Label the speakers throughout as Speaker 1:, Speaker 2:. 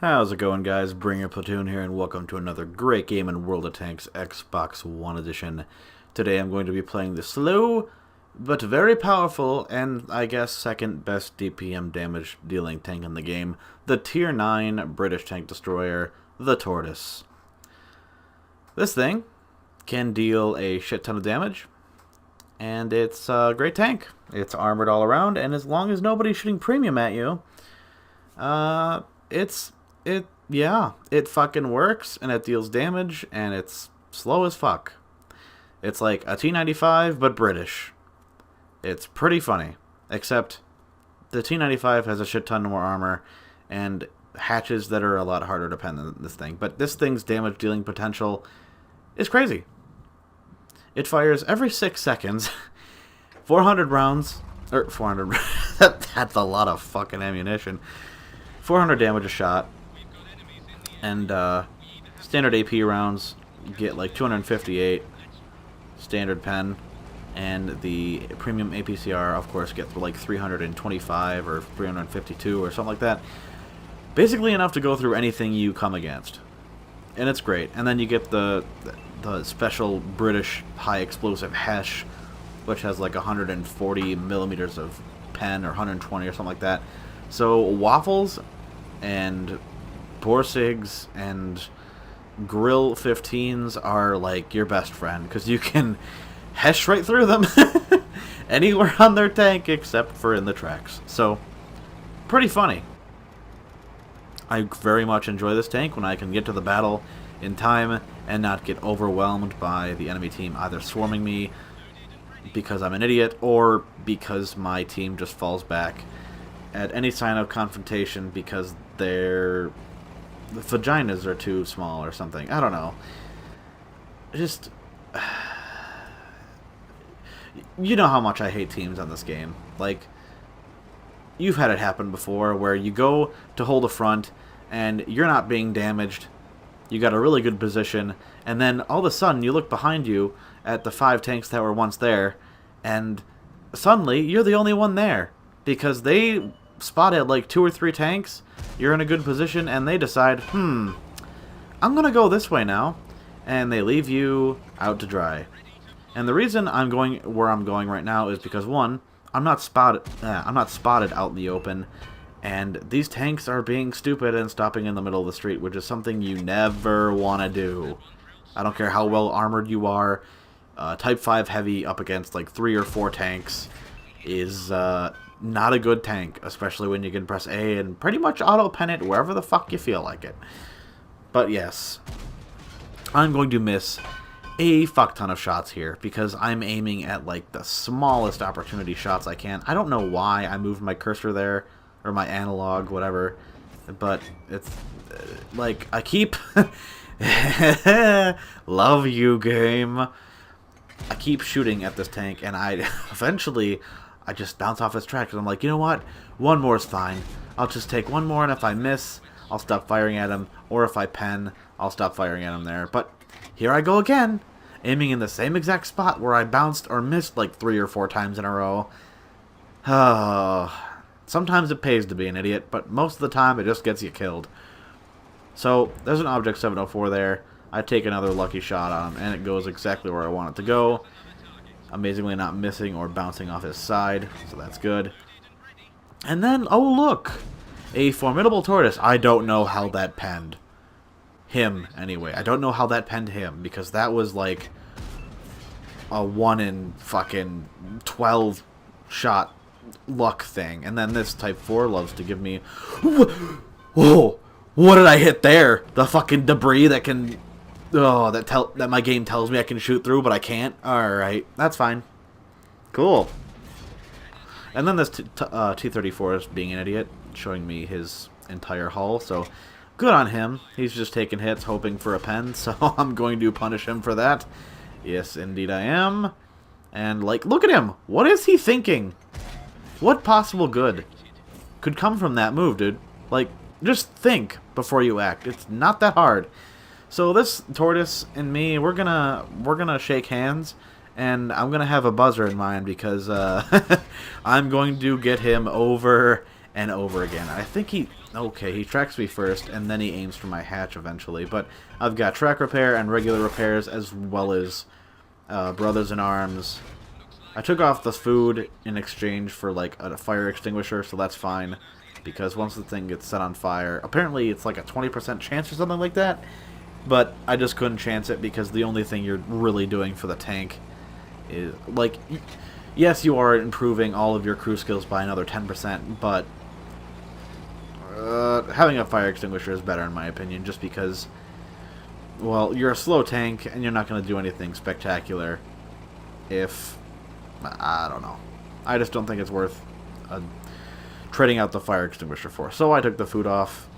Speaker 1: How's it going, guys? Bring Your Platoon here, and welcome to another great game in World of Tanks Xbox One Edition. Today I'm going to be playing the slow, but very powerful, and I guess second best DPM damage dealing tank in the game, the Tier 9 British tank destroyer, the Tortoise. This thing can deal a shit ton of damage, and it's a great tank. It's armored all around, and as long as nobody's shooting premium at you, it fucking works, and it deals damage, and it's slow as fuck. It's like a T-95, but British. It's pretty funny, except the T-95 has a shit ton more armor, and hatches that are a lot harder to pen than this thing. But this thing's damage dealing potential is crazy. It fires every 6 seconds, 400 rounds, or 400, that's a lot of fucking ammunition. 400 damage a shot. And standard AP rounds get like 258 standard pen, and the premium APCR, of course, gets like 325 or 352 or something like that. Basically enough to go through anything you come against, and it's great. And then you get the special British high explosive Hesh, which has like 140 millimeters of pen, or 120 or something like that. So waffles and Borsigs and Grill 15s are like your best friend, because you can hesh right through them anywhere on their tank except for in the tracks. So, pretty funny. I very much enjoy this tank when I can get to the battle in time and not get overwhelmed by the enemy team either swarming me because I'm an idiot or because my team just falls back at any sign of confrontation because the vaginas are too small or something. I don't know. Just, you know how much I hate teams on this game. Like, you've had it happen before where you go to hold a front and you're not being damaged. You got a really good position, and then all of a sudden you look behind you at the 5 tanks that were once there, and suddenly you're the only one there because they spotted like 2 or 3 tanks. You're in a good position, and they decide, I'm gonna go this way now, and they leave you out to dry. And the reason I'm going where I'm going right now is because, one, I'm not spotted out in the open, and these tanks are being stupid and stopping in the middle of the street, which is something you never want to do. I don't care how well armored you are. Type 5 heavy up against like 3 or 4 tanks is not a good tank, especially when you can press A and pretty much auto-pen it wherever the fuck you feel like it. But yes, I'm going to miss a fuck ton of shots here because I'm aiming at like the smallest opportunity shots I can. I don't know why I moved my cursor there, or my analog, whatever, but it's like I keep love you, game. I keep shooting at this tank, and I eventually I just bounce off his track because I'm like, you know what? One more is fine. I'll just take one more, and if I miss, I'll stop firing at him. Or if I pen, I'll stop firing at him there. But here I go again, aiming in the same exact spot where I bounced or missed like 3 or 4 times in a row. Sometimes it pays to be an idiot, but most of the time it just gets you killed. So there's an Object 704 there. I take another lucky shot on him, and it goes exactly where I want it to go. Amazingly not missing or bouncing off his side, so that's good. And then, oh look! A formidable Tortoise. I don't know how that penned him, anyway. I don't know how that penned him, because that was like a 1 in fucking 12 shot luck thing. And then this Type 4 loves to give me... Whoa! What did I hit there? The fucking debris that can... Oh, that my game tells me I can shoot through, but I can't? Alright, that's fine. Cool. And then this T-34 is being an idiot, showing me his entire hull, so good on him. He's just taking hits, hoping for a pen, so I'm going to punish him for that. Yes, indeed I am. And, like, look at him! What is he thinking? What possible good could come from that move, dude? Like, just think before you act. It's not that hard. So this Tortoise and me, we're gonna shake hands, and I'm gonna have a buzzer in mind because I'm going to get him over and over again. I think he tracks me first, and then he aims for my hatch eventually. But I've got track repair and regular repairs, as well as brothers in arms. I took off the food in exchange for like a fire extinguisher, so that's fine. Because once the thing gets set on fire, apparently it's like a 20% chance or something like that. But I just couldn't chance it because the only thing you're really doing for the tank is, like, yes, you are improving all of your crew skills by another 10%, but having a fire extinguisher is better in my opinion, just because, well, you're a slow tank and you're not going to do anything spectacular if, I don't know. I just don't think it's worth trading out the fire extinguisher for. So I took the food off,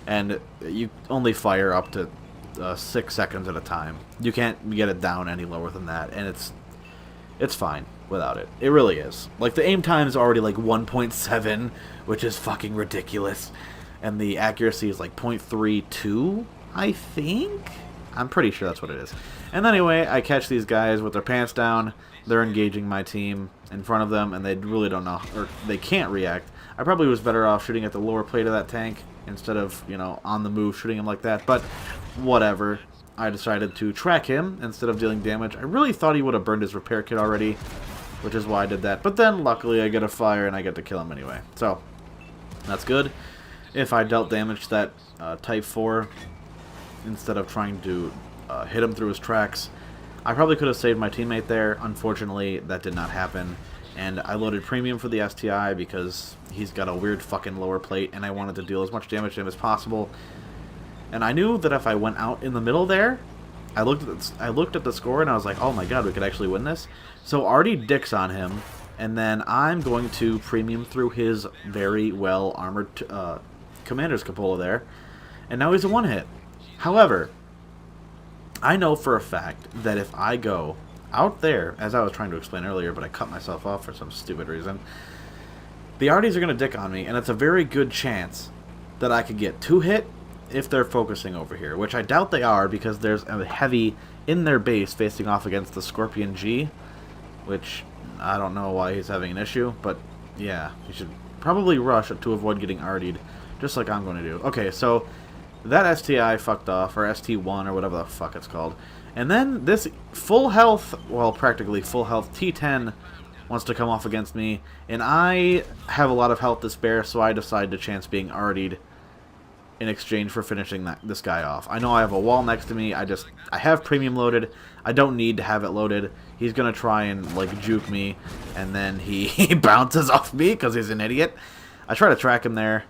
Speaker 1: and you only fire up to 6 seconds at a time. You can't get it down any lower than that, and it's fine without it. It really is. Like, the aim time is already like 1.7, which is fucking ridiculous, and the accuracy is like 0.32, I think? I'm pretty sure that's what it is. And anyway, I catch these guys with their pants down. They're engaging my team in front of them, and they really don't know, or they can't react. I probably was better off shooting at the lower plate of that tank instead of, you know, on the move shooting him like that, but whatever. I decided to track him instead of dealing damage. I really thought he would have burned his repair kit already, which is why I did that. But then, luckily, I get a fire and I get to kill him anyway. So, that's good. If I dealt damage to that Type 4 instead of trying to hit him through his tracks, I probably could have saved my teammate there. Unfortunately, that did not happen. And I loaded premium for the STI because he's got a weird fucking lower plate, and I wanted to deal as much damage to him as possible. And I knew that if I went out in the middle there, I looked at the score and I was like, oh my god, we could actually win this. So Artie dicks on him, and then I'm going to premium through his very well armored commander's cupola there, and now he's a one-hit. However, I know for a fact that if I go out there, as I was trying to explain earlier, but I cut myself off for some stupid reason, the Arties are going to dick on me, and it's a very good chance that I could get 2-hit if they're focusing over here, which I doubt they are because there's a heavy in their base facing off against the Scorpion G, which I don't know why he's having an issue, but yeah, he should probably rush to avoid getting artied, just like I'm going to do. Okay, so that STI fucked off, or ST1, or whatever the fuck it's called. And then this full health, well, practically full health T10 wants to come off against me, and I have a lot of health to spare, so I decide to chance being artied in exchange for finishing this guy off. I know I have a wall next to me. I have premium loaded. I don't need to have it loaded. He's gonna try and like juke me, and then he bounces off me because he's an idiot. I try to track him there,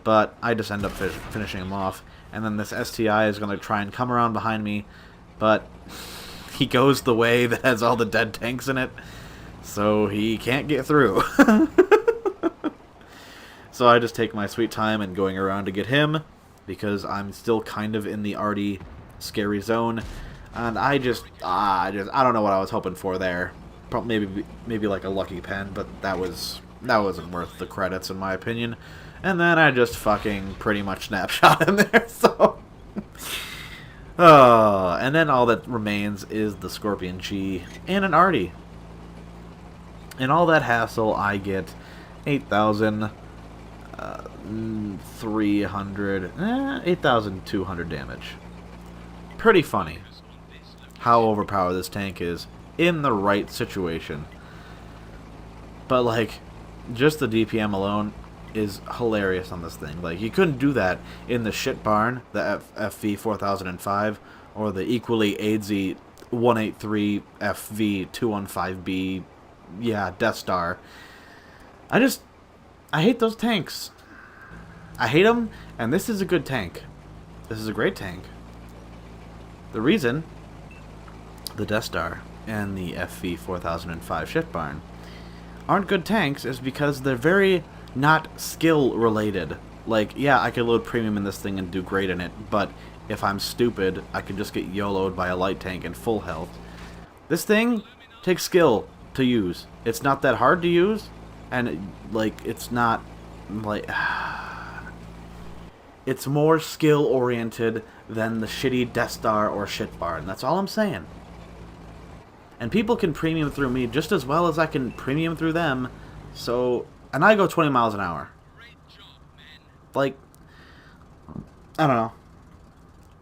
Speaker 1: but I just end up finishing him off. And then this STI is gonna try and come around behind me, but he goes the way that has all the dead tanks in it, so he can't get through. So I just take my sweet time and going around to get him, because I'm still kind of in the arty scary zone, and I don't know what I was hoping for there. Probably maybe like a lucky pen, but that wasn't worth the credits in my opinion. And then I just fucking pretty much snapshot him there. So, and then all that remains is the Scorpion G and an arty. And all that hassle, I get 8,200 damage. Pretty funny how overpowered this tank is in the right situation. But like, just the DPM alone is hilarious on this thing. Like, you couldn't do that in the shit barn, the FV 4005, or the equally AIDSy 183 FV 215B, yeah, Death Star. I hate those tanks. I hate them, and this is a good tank. This is a great tank. The reason the Death Star and the FV 4005 shit barn aren't good tanks is because they're very not skill related. Like, yeah, I could load premium in this thing and do great in it, but if I'm stupid, I could just get YOLO'd by a light tank and full health. This thing takes skill to use. It's not that hard to use, and it's not like it's more skill oriented than the shitty Death Star or shit barn. That's all I'm saying. And people can premium through me just as well as I can premium through them. So, and I go 20 miles an hour. like, I don't know.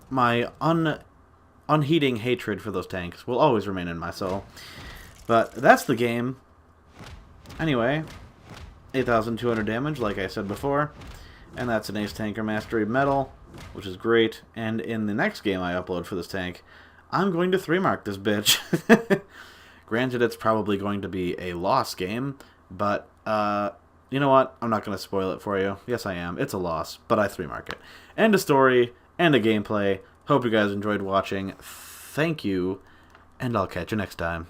Speaker 1: My unheeding hatred for those tanks will always remain in my soul. But that's the game. Anyway, 8,200 damage, like I said before. And that's an Ace Tanker Mastery medal, which is great. And in the next game I upload for this tank, I'm going to 3-mark this bitch. Granted, it's probably going to be a loss game, but you know what? I'm not going to spoil it for you. Yes, I am. It's a loss, but I 3-mark it. End of story, end of gameplay. Hope you guys enjoyed watching. Thank you, and I'll catch you next time.